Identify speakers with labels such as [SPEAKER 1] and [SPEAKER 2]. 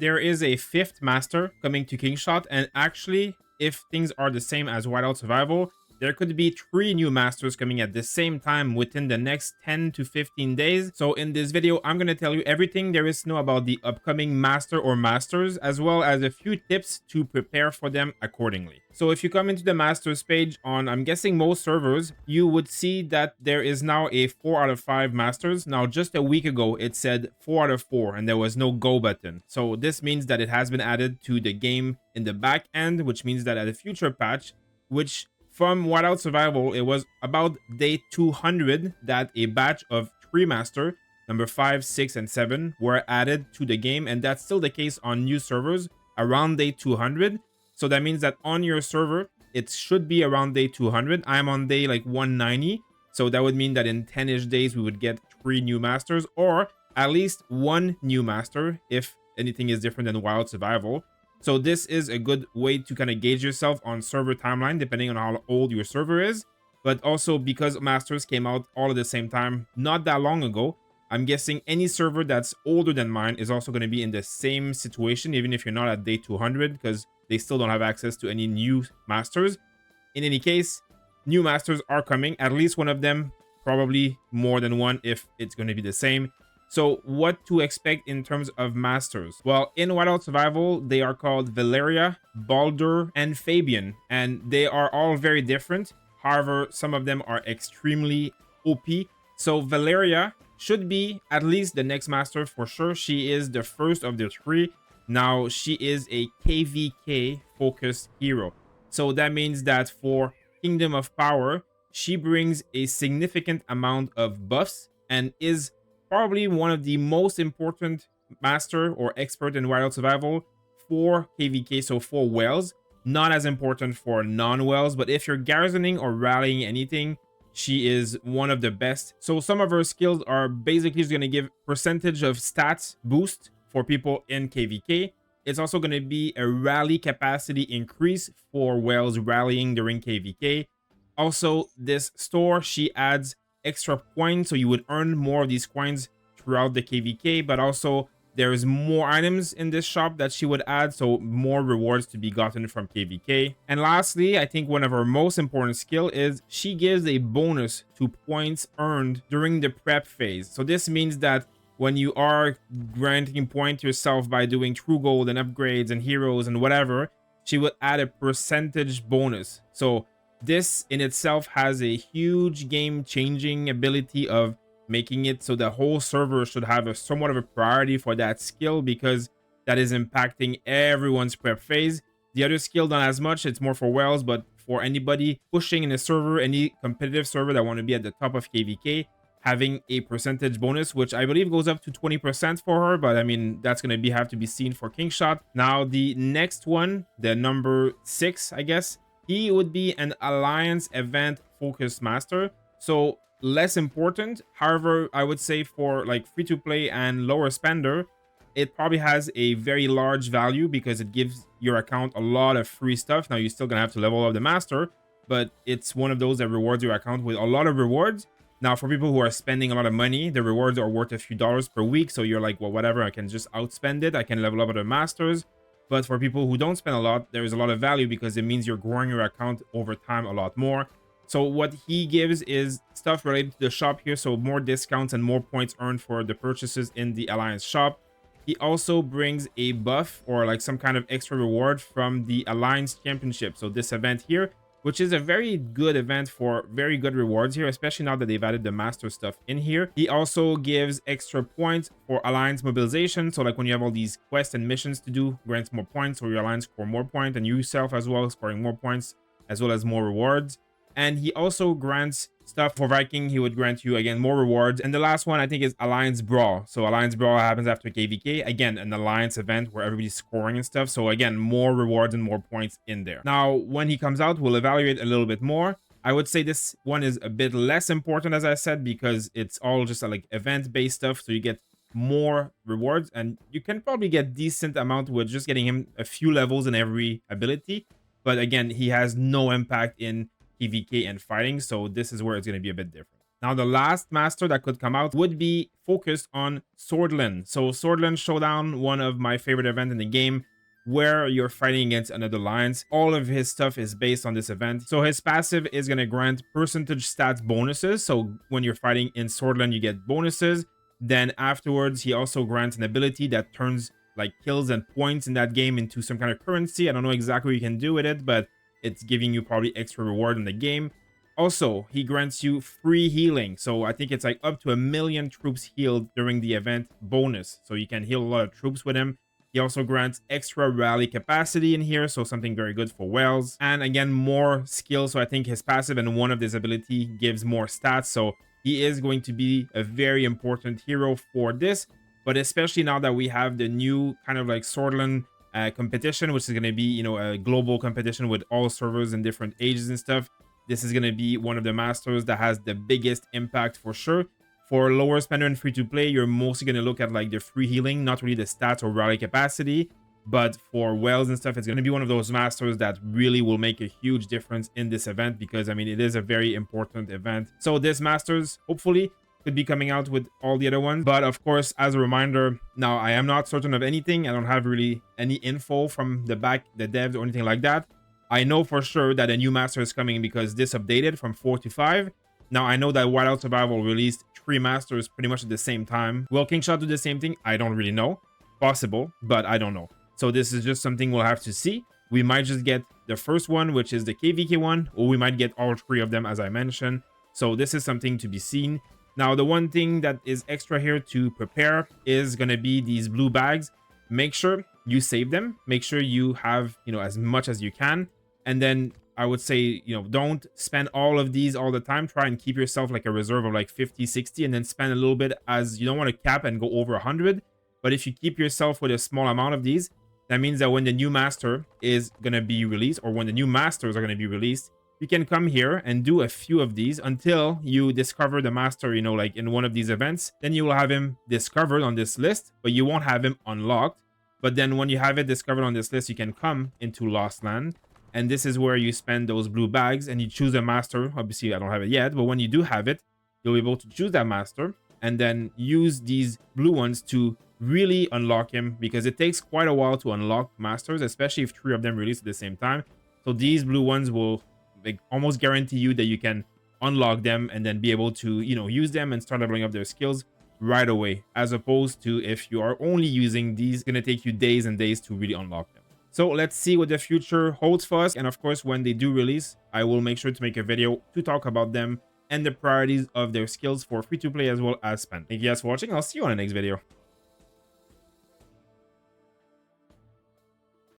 [SPEAKER 1] there is a 5th master coming to Kingshot, and actually, if things are the same as Whiteout Survival, there could be 3 new masters coming at the same time within the next 10 to 15 days. So in this video, I'm going to tell you everything there is to know about the upcoming master or masters, as well as a few tips to prepare for them accordingly. So if you come into the masters page on, I'm guessing most servers, you would see that there is now a 4 out of 5 masters. Now, just a week ago, it said 4 out of 4 and there was no go button. So this means that it has been added to the game in the back end, which means that at a future patch, which from Whiteout Survival, it was about day 200 that a batch of 3 master, number 5, 6, and 7, were added to the game, and that's still the case on new servers around day 200. So that means that on your server, it should be around day 200. I'm on day like 190, so that would mean that in 10-ish days, we would get 3 new masters, or at least 1 new master if anything is different than Whiteout Survival. So this is a good way to kind of gauge yourself on server timeline, depending on how old your server is. But also because masters came out all at the same time, not that long ago, I'm guessing any server that's older than mine is also going to be in the same situation, even if you're not at day 200, because they still don't have access to any new masters. In any case, new masters are coming, at least one of them, probably more than one if it's going to be the same. So what to expect in terms of masters? Well, in Whiteout Survival, they are called Valeria, Baldur, and Fabian, and they are all very different. However, some of them are extremely OP. So Valeria should be at least the next master for sure. She is the first of the 3. Now, she is a KvK Focus hero. So that means that for Kingdom of Power, she brings a significant amount of buffs and is probably one of the most important master or expert in Whiteout Survival for KvK, so for whales. Not as important for non-whales, but if you're garrisoning or rallying anything, she is one of the best. So some of her skills are basically going to give percentage of stats boost for people in KvK. It's also going to be a rally capacity increase for whales rallying during KvK. Also, this store, she adds extra coins, so you would earn more of these coins throughout the KvK, but also there's more items in this shop that she would add, so more rewards to be gotten from KvK. And lastly, I think one of her most important skill is she gives a bonus to points earned during the prep phase. So this means that when you are granting point yourself by doing true gold and upgrades and heroes and whatever, she will add a percentage bonus. So this in itself has a huge game-changing ability of making it so the whole server should have a somewhat of a priority for that skill, because that is impacting everyone's prep phase. The other skill, not as much, it's more for whales, but for anybody pushing in a server, any competitive server that want to be at the top of KvK, having a percentage bonus, which I believe goes up to 20% for her, but I mean, that's going to have to be seen for Kingshot. Now, the next one, the number 6, I guess, he would be an Alliance event focused master, so less important. However, I would say for like free-to-play and lower spender, it probably has a very large value because it gives your account a lot of free stuff. Now, you're still gonna have to level up the master, but it's one of those that rewards your account with a lot of rewards. Now, for people who are spending a lot of money, the rewards are worth a few dollars per week, so you're like, well, whatever, I can just outspend it, I can level up other masters. But for people who don't spend a lot, there is a lot of value because it means you're growing your account over time a lot more. So what he gives is stuff related to the shop here, so more discounts and more points earned for the purchases in the Alliance shop. He also brings a buff or like some kind of extra reward from the Alliance Championship. So this event here, which is a very good event for very good rewards here, especially now that they've added the master stuff in here. He also gives extra points for Alliance mobilization. So like when you have all these quests and missions to do, grants more points, so your Alliance score more points, and you yourself as well scoring more points, as well as more rewards. And he also grants stuff for Viking. He would grant you, again, more rewards. And the last one, I think, is Alliance Brawl. So Alliance Brawl happens after KvK. Again, an Alliance event where everybody's scoring and stuff. So again, more rewards and more points in there. Now, when he comes out, we'll evaluate a little bit more. I would say this one is a bit less important, as I said, because it's all just like event-based stuff. So you get more rewards, and you can probably get decent amount with just getting him a few levels in every ability. But again, he has no impact in KvK and fighting, so this is where it's going to be a bit different. Now, the last master that could come out would be focused on Swordland. So Swordland Showdown, one of my favorite events in the game, where you're fighting against another alliance. All of his stuff is based on this event. So his passive is going to grant percentage stats bonuses. So when you're fighting in Swordland, you get bonuses. Then afterwards, he also grants an ability that turns like kills and points in that game into some kind of currency. I don't know exactly what you can do with it, but it's giving you probably extra reward in the game. Also, he grants you free healing. So I think it's like up to 1,000,000 troops healed during the event bonus. So you can heal a lot of troops with him. He also grants extra rally capacity in here, so something very good for Wells. And again, more skills. So I think his passive and one of his ability gives more stats. So he is going to be a very important hero for this. But especially now that we have the new kind of like Swordland competition, which is going to be, you know, a global competition with all servers and different ages and stuff. This is going to be one of the masters that has the biggest impact for sure. For lower spender and free to play, you're mostly going to look at like the free healing, not really the stats or rally capacity. But for Wells and stuff, it's going to be one of those masters that really will make a huge difference in this event, because I mean, it is a very important event. So this masters, hopefully, could be coming out with all the other ones. But of course, as a reminder, now I am not certain of anything. I don't have really any info from the devs or anything like that. I know for sure that a new master is coming because this updated from 4 to 5. Now, I know that Whiteout Survival released 3 masters pretty much at the same time. Will Kingshot do the same thing? I don't really know. Possible, but I don't know. So this is just something we'll have to see. We might just get the first one, which is the KvK one, or we might get all 3 of them, as I mentioned. So this is something to be seen. Now, the one thing that is extra here to prepare is going to be these blue bags. Make sure you save them. Make sure you have, you know, as much as you can. And then I would say, you know, don't spend all of these all the time. Try and keep yourself like a reserve of like 50, 60, and then spend a little bit, as you don't want to cap and go over 100. But if you keep yourself with a small amount of these, that means that when the new master is going to be released, or when the new masters are going to be released, you can come here and do a few of these until you discover the master, you know, like in one of these events. Then you will have him discovered on this list, but you won't have him unlocked. But then when you have it discovered on this list, you can come into Lost Land. And this is where you spend those blue bags and you choose a master. Obviously, I don't have it yet, but when you do have it, you'll be able to choose that master and then use these blue ones to really unlock him, because it takes quite a while to unlock masters, especially if 3 of them release at the same time. So these blue ones will like almost guarantee you that you can unlock them and then be able to, you know, use them and start leveling up their skills right away, as opposed to if you are only using these, it's going to take you days and days to really unlock them. So let's see what the future holds for us. And of course, when they do release, I will make sure to make a video to talk about them and the priorities of their skills for free to play as well as spend. Thank you guys for watching. I'll see you on the next video.